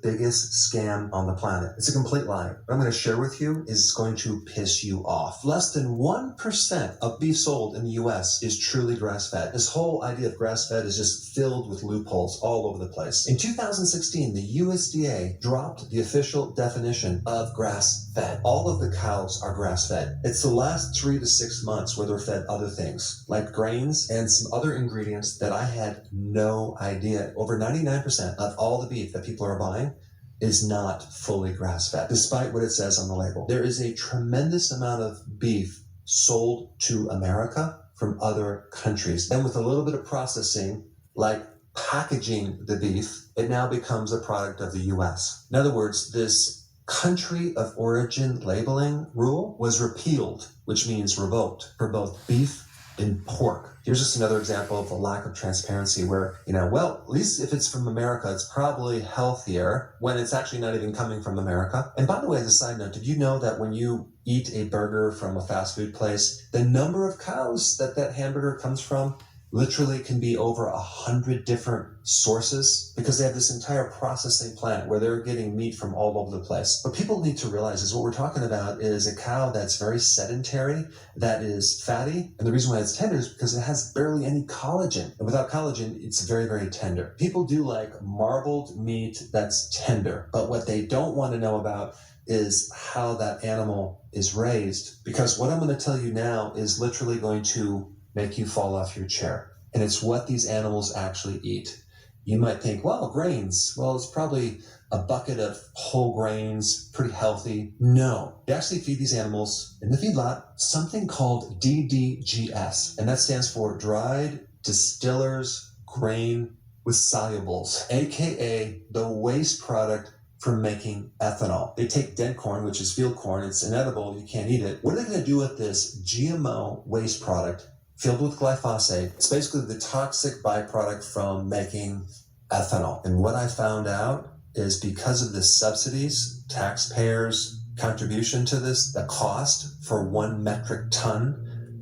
biggest scam on the planet. It's a complete lie. What I'm going to share with you is going to piss you off. Less than 1% of beef sold in the US is truly grass-fed. This whole idea of grass-fed is just filled with loopholes all over the place. In 2016, the USDA dropped the official definition of grass-fed. All of the cows are grass-fed. It's the last 3 to 6 months where they're fed other things, like grains and some other ingredients that I had no idea. Over 99% of all the beef that people are buying is not fully grass-fed, despite what it says on the label. There is a tremendous amount of beef sold to America from other countries. And with a little bit of processing, like packaging the beef, it now becomes a product of the US. In other words, this country of origin labeling rule was repealed, which means revoked, for both beef and pork. Here's just another example of the lack of transparency where, well, at least if it's from America, it's probably healthier when it's actually not even coming from America. And by the way, as a side note, did you know that when you eat a burger from a fast food place, the number of cows that hamburger comes from literally can be over 100 different sources because they have this entire processing plant where they're getting meat from all over the place. What people need to realize is what we're talking about is a cow that's very sedentary, that is fatty. And the reason why it's tender is because it has barely any collagen. And without collagen, it's very, very tender. People do like marbled meat that's tender, but what they don't want to know about is how that animal is raised, because what I'm going to tell you now is literally going to make you fall off your chair. And it's what these animals actually eat. You might think, well, grains. Well, it's probably a bucket of whole grains, pretty healthy. No, they actually feed these animals in the feedlot something called DDGS. And that stands for dried distillers grain with solubles, AKA the waste product for making ethanol. They take dead corn, which is field corn. It's inedible. You can't eat it. What are they going to do with this GMO waste product filled with glyphosate? It's basically the toxic byproduct from making ethanol. And what I found out is because of the subsidies, taxpayers' contribution to this, the cost for 1 metric ton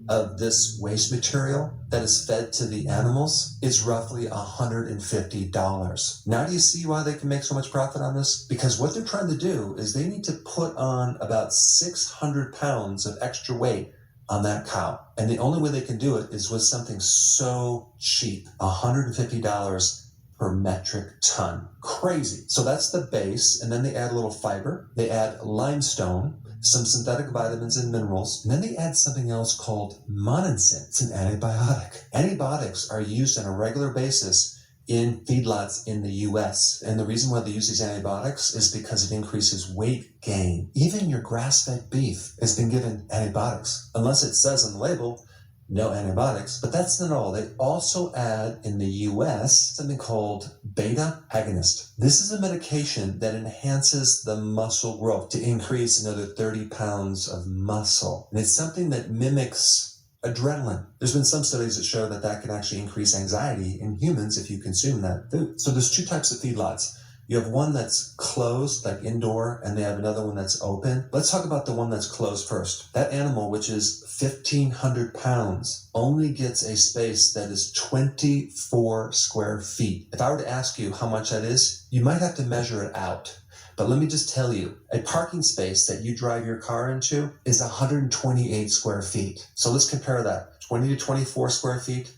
of this waste material that is fed to the animals is roughly $150. Now do you see why they can make so much profit on this? Because what they're trying to do is they need to put on about 600 pounds of extra weight on that cow. And the only way they can do it is with something so cheap, $150 per metric ton. Crazy. So that's the base. And then they add a little fiber. They add limestone, some synthetic vitamins and minerals. And then they add something else called monensin. It's an antibiotic. Antibiotics are used on a regular basis in feedlots in the US. And the reason why they use these antibiotics is because it increases weight gain. Even your grass-fed beef has been given antibiotics, unless it says on the label, no antibiotics. But that's not all. They also add in the US something called beta agonist. This is a medication that enhances the muscle growth to increase another 30 pounds of muscle. And it's something that mimics adrenaline. There's been some studies that show that can actually increase anxiety in humans if you consume that food. So there's 2 types of feedlots. You have one that's closed, like indoor, and they have another one that's open. Let's talk about the one that's closed first. That animal, which is 1,500 pounds, only gets a space that is 24 square feet. If I were to ask you how much that is, you might have to measure it out. But let me just tell you, a parking space that you drive your car into is 128 square feet. So let's compare that, 20 to 24 square feet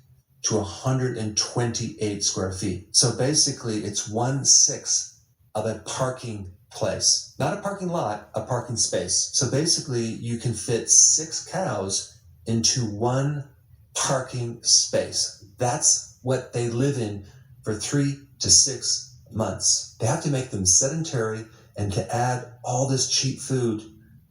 to 128 square feet. So basically it's 1/6 of a parking place. Not a parking lot, a parking space. So basically you can fit 6 cows into 1 parking space. That's what they live in for 3 to 6 months. They have to make them sedentary and to add all this cheap food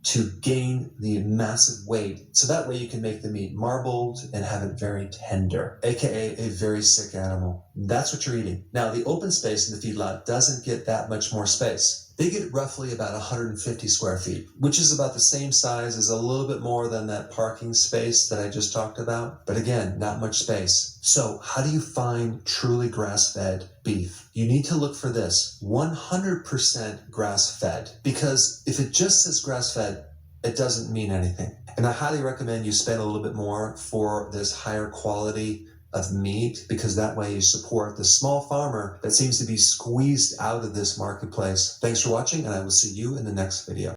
to gain the massive weight. So that way you can make the meat marbled and have it very tender, AKA a very sick animal. That's what you're eating. Now the open space in the feedlot doesn't get that much more space. They get roughly about 150 square feet, which is about the same size as a little bit more than that parking space that I just talked about. But again, not much space. So how do you find truly grass-fed beef? You need to look for this, 100% grass-fed, because if it just says grass-fed, it doesn't mean anything. And I highly recommend you spend a little bit more for this higher quality of meat, because that way you support the small farmer that seems to be squeezed out of this marketplace. Thanks for watching, and I will see you in the next video.